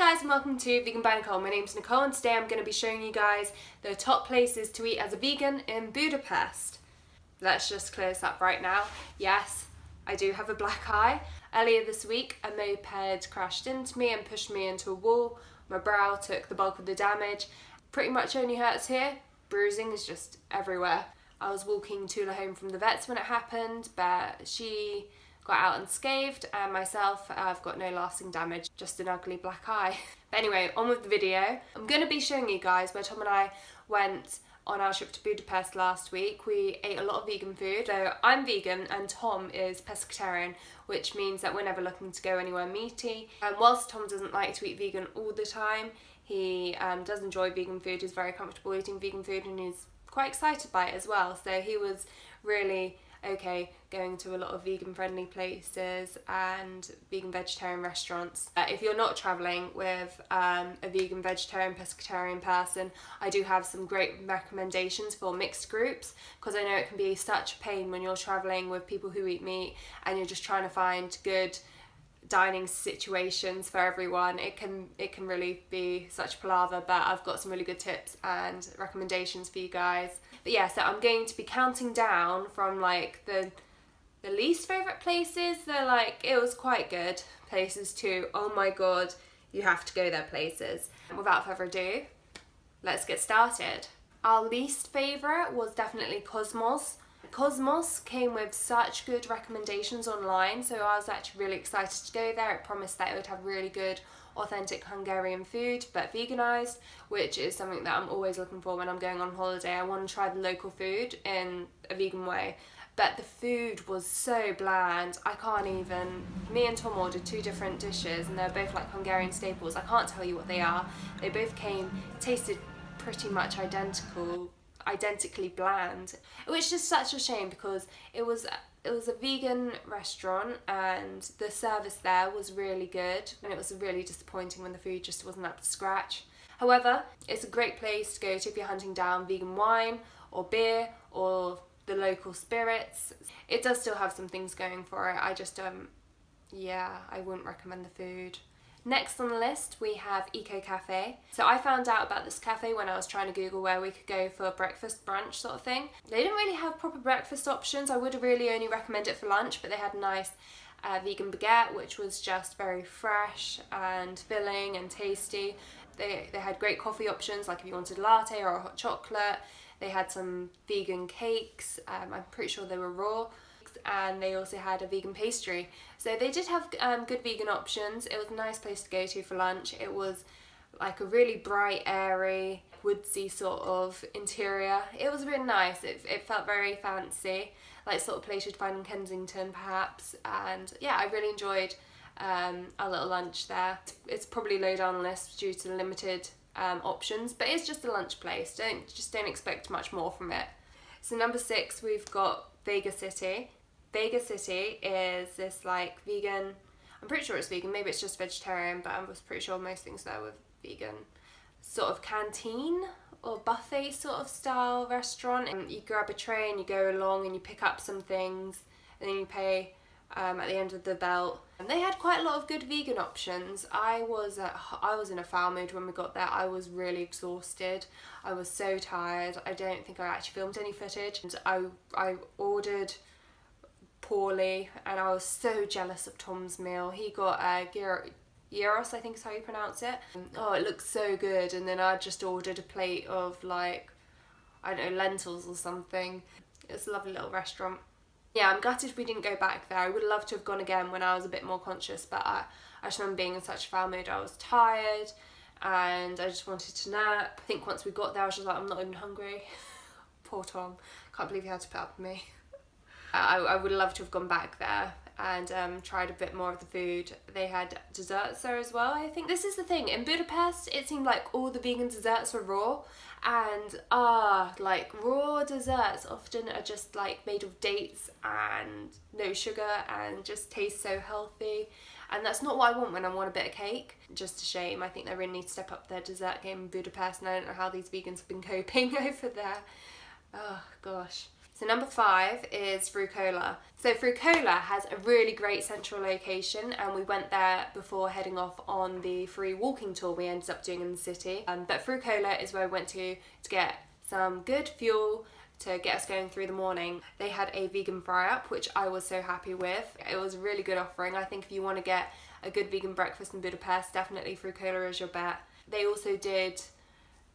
Hi guys and welcome to Vegan by Nicole. My name's Nicole and today I'm going to be showing you guys the top places to eat as a vegan in Budapest. Let's just clear this up right now. Yes, I do have a black eye. Earlier this week a moped crashed into me and pushed me into a wall. My brow took the bulk of the damage. Pretty much only hurts here. Bruising is just everywhere. I was walking Tula home from the vets when it happened, but she got out unscathed, and myself, I've got no lasting damage, just an ugly black eye. But anyway, on with the video. I'm going to be showing you guys where Tom and I went on our trip to Budapest last week. We ate a lot of vegan food. So I'm vegan and Tom is pescatarian, which means that we're never looking to go anywhere meaty. And whilst Tom doesn't like to eat vegan all the time, he does enjoy vegan food, he's very comfortable eating vegan food and he's quite excited by it as well. So he was really okay going to a lot of vegan friendly places and vegan vegetarian restaurants. If you're not travelling with a vegan vegetarian pescatarian person, I do have some great recommendations for mixed groups, because I know it can be such a pain when you're travelling with people who eat meat and you're just trying to find good dining situations for everyone. It can really be such palaver, but I've got some really good tips and recommendations for you guys. But yeah, so I'm going to be counting down from like the least favourite places, they're like, it was quite good, places to, oh my god, you have to go there places. Without further ado, let's get started. Our least favourite was definitely Kozmosz. Kozmosz came with such good recommendations online, so I was actually really excited to go there. It promised that it would have really good authentic Hungarian food but veganised, which is something that I'm always looking for when I'm going on holiday. I want to try the local food in a vegan way, but the food was so bland. I can't even, me and Tom ordered two different dishes and they're both like Hungarian staples. I can't tell you what they are. They both tasted pretty much identically bland, which is such a shame because it was a vegan restaurant and the service there was really good, and it was really disappointing when the food just wasn't up to scratch. However, it's a great place to go to if you're hunting down vegan wine or beer or the local spirits. It does still have some things going for it. I just I wouldn't recommend the food. Next on the list we have Ecocafe. So I found out about this cafe when I was trying to Google where we could go for breakfast, brunch sort of thing. They didn't really have proper breakfast options. I would really only recommend it for lunch, but they had a nice vegan baguette which was just very fresh and filling and tasty. They had great coffee options, like if you wanted a latte or a hot chocolate. They had some vegan cakes, I'm pretty sure they were raw. And they also had a vegan pastry. So they did have good vegan options. It was a nice place to go to for lunch. It was like a really bright, airy, woodsy sort of interior. It was really nice. It felt very fancy, like sort of place you'd find in Kensington perhaps. And yeah, I really enjoyed our little lunch there. It's probably low down the list due to the limited options, but it's just a lunch place. Don't expect much more from it. So number 6 we've got Vega City. Vega City is this like vegan, I'm pretty sure it's vegan, maybe it's just vegetarian, but I was pretty sure most things there were vegan, sort of canteen or buffet sort of style restaurant. And you grab a tray and you go along and you pick up some things and then you pay at the end of the belt. And they had quite a lot of good vegan options. I was in a foul mood when we got there. I was really exhausted. I was so tired. I don't think I actually filmed any footage. And I ordered poorly and I was so jealous of Tom's meal. He got gyros, I think is how you pronounce it. Oh, it looks so good, and then I just ordered a plate of like, I don't know, lentils or something. It's a lovely little restaurant. Yeah, I'm gutted we didn't go back there. I would love to have gone again when I was a bit more conscious, but I just remember being in such a foul mood. I was tired and I just wanted to nap. I think once we got there I was just like, I'm not even hungry. Poor Tom, can't believe he had to put up with me. I would love to have gone back there and tried a bit more of the food. They had desserts there as well. I think this is the thing, in Budapest it seemed like all the vegan desserts were raw, and like raw desserts often are just like made of dates and no sugar and just taste so healthy, and that's not what I want when I want a bit of cake. Just a shame. I think they really need to step up their dessert game in Budapest, and I don't know how these vegans have been coping over there. Oh gosh. So number 5 is Fruccola. So Fruccola has a really great central location, and we went there before heading off on the free walking tour we ended up doing in the city. But Fruccola is where we went to get some good fuel to get us going through the morning. They had a vegan fry-up, which I was so happy with. It was a really good offering. I think if you want to get a good vegan breakfast in Budapest, definitely Fruccola is your bet. They also did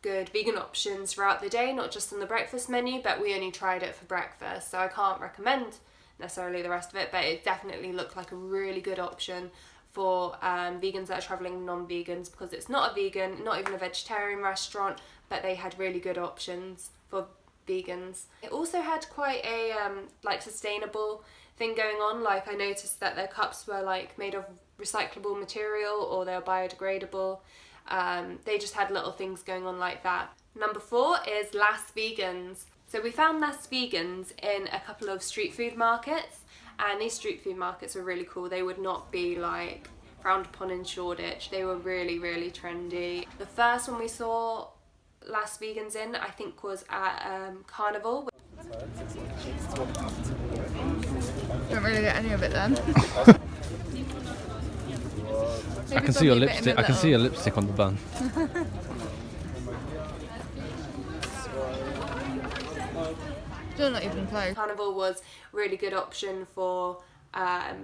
good vegan options throughout the day, not just on the breakfast menu, but we only tried it for breakfast, so I can't recommend necessarily the rest of it, but it definitely looked like a really good option for vegans that are travelling, non-vegans, because it's not a vegan, not even a vegetarian restaurant, but they had really good options for vegans. It also had quite a like sustainable thing going on. Like I noticed that their cups were like made of recyclable material, or they're biodegradable. They just had little things going on like that. Number 4 is Las Vegans. So we found Las Vegans in a couple of street food markets, and these street food markets were really cool. They would not be like frowned upon in Shoreditch. They were really, really trendy. The first one we saw Las Vegans in, I think, was at Carnival. Don't really get any of it then. I can see your lipstick. I can see your lipstick on the bun. Still not even close. Carnival was a really good option for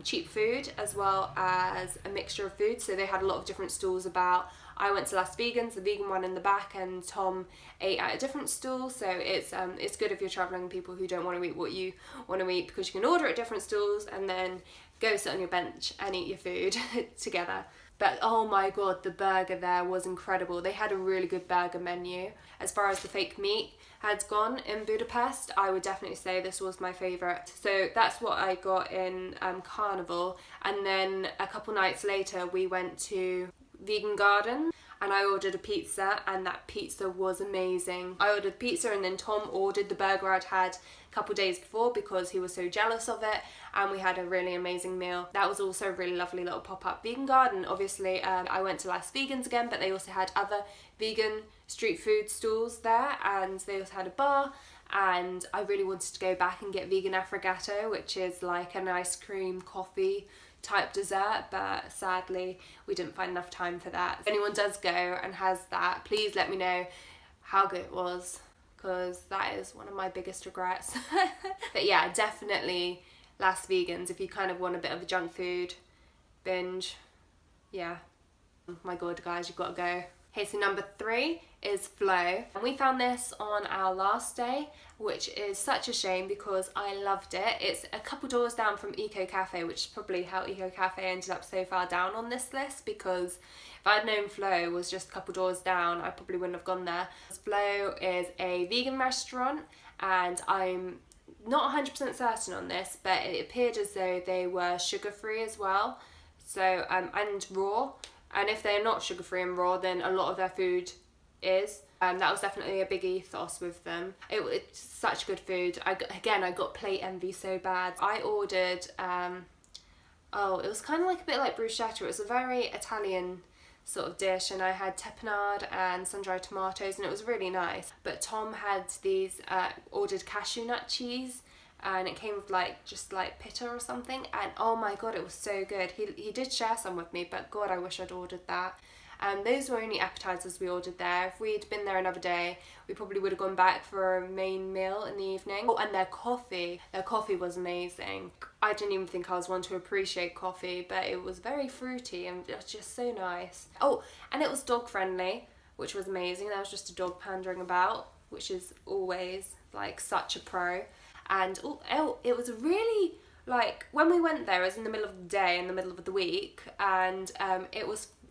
cheap food as well as a mixture of food. So they had a lot of different stalls about. I went to Las Vegans, the vegan one in the back, and Tom ate at a different stall. So it's good if you're travelling with people who don't want to eat what you want to eat, because you can order at different stalls and then go sit on your bench and eat your food together. But oh my god, the burger there was incredible. They had a really good burger menu. As far as the fake meat had gone in Budapest, I would definitely say this was my favourite. So that's what I got in Carnival. And then a couple nights later we went to Vegan Garden and I ordered a pizza, and that pizza was amazing. I ordered pizza and then Tom ordered the burger I'd had a couple days before because he was so jealous of it, and we had a really amazing meal. That was also a really lovely little pop-up. Vegan Garden, obviously, I went to Las Vegans again, but they also had other vegan street food stalls there, and they also had a bar, and I really wanted to go back and get vegan affogato, which is like an ice cream coffee type dessert, but sadly we didn't find enough time for that. If anyone does go and has that, please let me know how good it was, because that is one of my biggest regrets. But yeah, definitely Las Vegans if you kind of want a bit of a junk food binge. Yeah, oh my god guys, you've got to go. Okay, so number 3 is Flow, and we found this on our last day, which is such a shame because I loved it. It's a couple doors down from Ecocafe, which is probably how Ecocafe ended up so far down on this list, because if I'd known Flow was just a couple doors down, I probably wouldn't have gone there. Flow is a vegan restaurant, and I'm not 100% certain on this, but it appeared as though they were sugar-free as well, so and raw. And if they're not sugar-free and raw, then a lot of their food is. That was definitely a big ethos with them. It's such good food. I got plate envy so bad. I ordered, it was kind of like a bit like bruschetta. It was a very Italian sort of dish, and I had tapenade and sun-dried tomatoes, and it was really nice. But Tom had these, ordered cashew nut cheese, and it came with like just like pitta or something, and oh my god, it was so good. He did share some with me, but god, I wish I'd ordered that. Those were only appetizers we ordered there. If we'd been there another day, we probably would have gone back for a main meal in the evening. Oh, and their coffee was amazing. I didn't even think I was one to appreciate coffee, but it was very fruity and just so nice. Oh, and it was dog friendly, which was amazing. There was just a dog pandering about, which is always like such a pro. And it was really, like, when we went there, it was in the middle of the day, in the middle of the week, and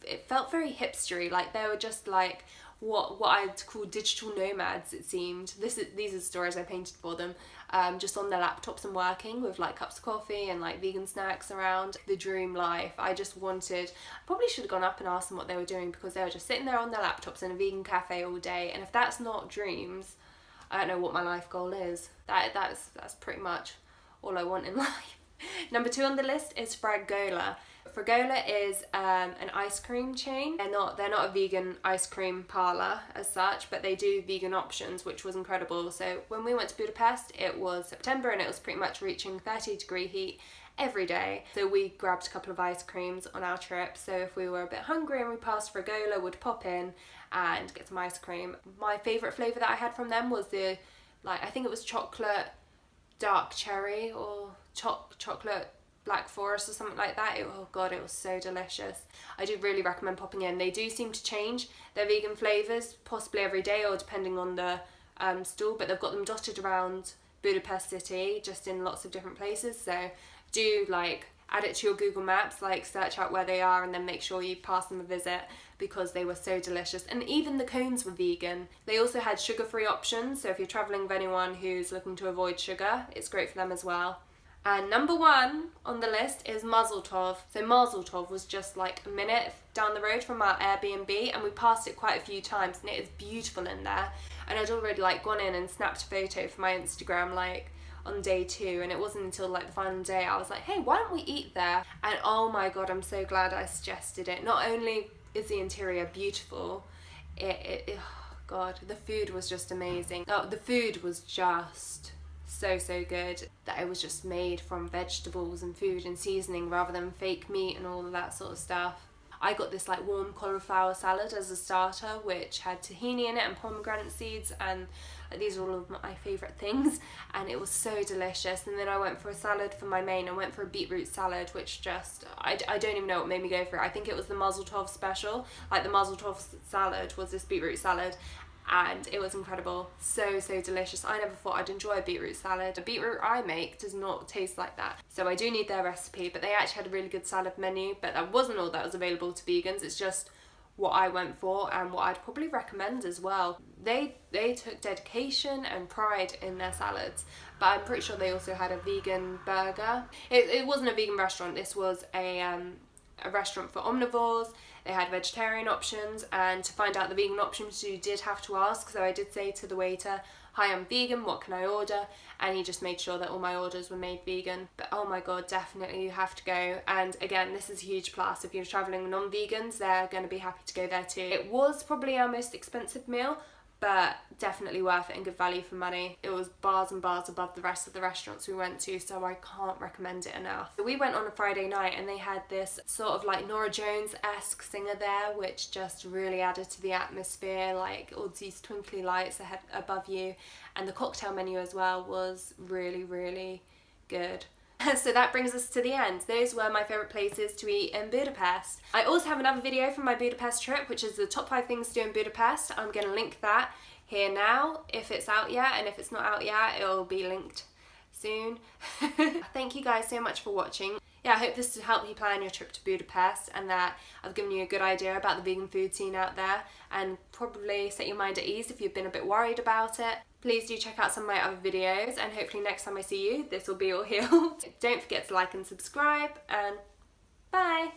it felt very hipstery. Like, they were just like what I'd call digital nomads, it seemed. These are the stories I painted for them, just on their laptops and working with like cups of coffee and like vegan snacks around. The dream life. I probably should have gone up and asked them what they were doing, because they were just sitting there on their laptops in a vegan cafe all day, and if that's not dreams, I don't know what my life goal is. That's pretty much all I want in life. Number 2 on the list is Fruccola. Fruccola is an ice cream chain. They're not a vegan ice cream parlour as such, but they do vegan options, which was incredible. So when we went to Budapest, it was September and it was pretty much reaching 30-degree heat every day. So we grabbed a couple of ice creams on our trip. So if we were a bit hungry and we passed Fruccola, we'd pop in and get some ice cream. My favourite flavour that I had from them was the, I think it was chocolate dark cherry or chocolate Black Forest or something like that. Oh god, it was so delicious. I do really recommend popping in. They do seem to change their vegan flavours possibly every day or depending on the stall, but they've got them dotted around Budapest city, just in lots of different places. So do add it to your Google Maps, search out where they are and then make sure you pass them a visit because they were so delicious. And even the cones were vegan. They also had sugar-free options, so if you're travelling with anyone who's looking to avoid sugar, it's great for them as well. And number 1 on the list is Mazel Tov. So Mazel Tov was just a minute down the road from our Airbnb and we passed it quite a few times and it is beautiful in there. And I'd already gone in and snapped a photo for my Instagram on day 2, and it wasn't until the final day I was like, hey, why don't we eat there? And oh my god, I'm so glad I suggested it. Not only is the interior beautiful, oh god, the food was just amazing. Oh, the food was just so good, that it was just made from vegetables and food and seasoning rather than fake meat and all of that sort of stuff. I got this warm cauliflower salad as a starter, which had tahini in it and pomegranate seeds, and these are all of my favourite things, and it was so delicious. And then I went for a salad for my main. I went for a beetroot salad, which just, I don't even know what made me go for it. I think it was the Mazel Tov special. The Mazel Tov salad was this beetroot salad, and it was incredible. So delicious. I never thought I'd enjoy a beetroot salad. The beetroot I make does not taste like that. So I do need their recipe, but they actually had a really good salad menu, but that wasn't all that was available to vegans. It's just what I went for and what I'd probably recommend as well. They took dedication and pride in their salads, but I'm pretty sure they also had a vegan burger. It wasn't a vegan restaurant. This was a restaurant for omnivores. They had vegetarian options, and to find out the vegan options you did have to ask. So I did say to the waiter, hi, I'm vegan, what can I order? And he just made sure that all my orders were made vegan. But oh my god, definitely you have to go. And again, this is a huge plus. If you're travelling with non-vegans, they're going to be happy to go there too. It was probably our most expensive meal, but definitely worth it and good value for money. It was bars and bars above the rest of the restaurants we went to, so I can't recommend it enough. We went on a Friday night and they had this sort of Norah Jones-esque singer there, which just really added to the atmosphere, all these twinkly lights ahead above you, and the cocktail menu as well was really good. So that brings us to the end. Those were my favourite places to eat in Budapest. I also have another video from my Budapest trip, which is the top 5 things to do in Budapest. I'm going to link that here now if it's out yet, and if it's not out yet, it'll be linked soon. Thank you guys so much for watching. Yeah, I hope this has helped you plan your trip to Budapest and that I've given you a good idea about the vegan food scene out there and probably set your mind at ease if you've been a bit worried about it. Please do check out some of my other videos, and hopefully next time I see you, this will be all healed. Don't forget to like and subscribe, and bye!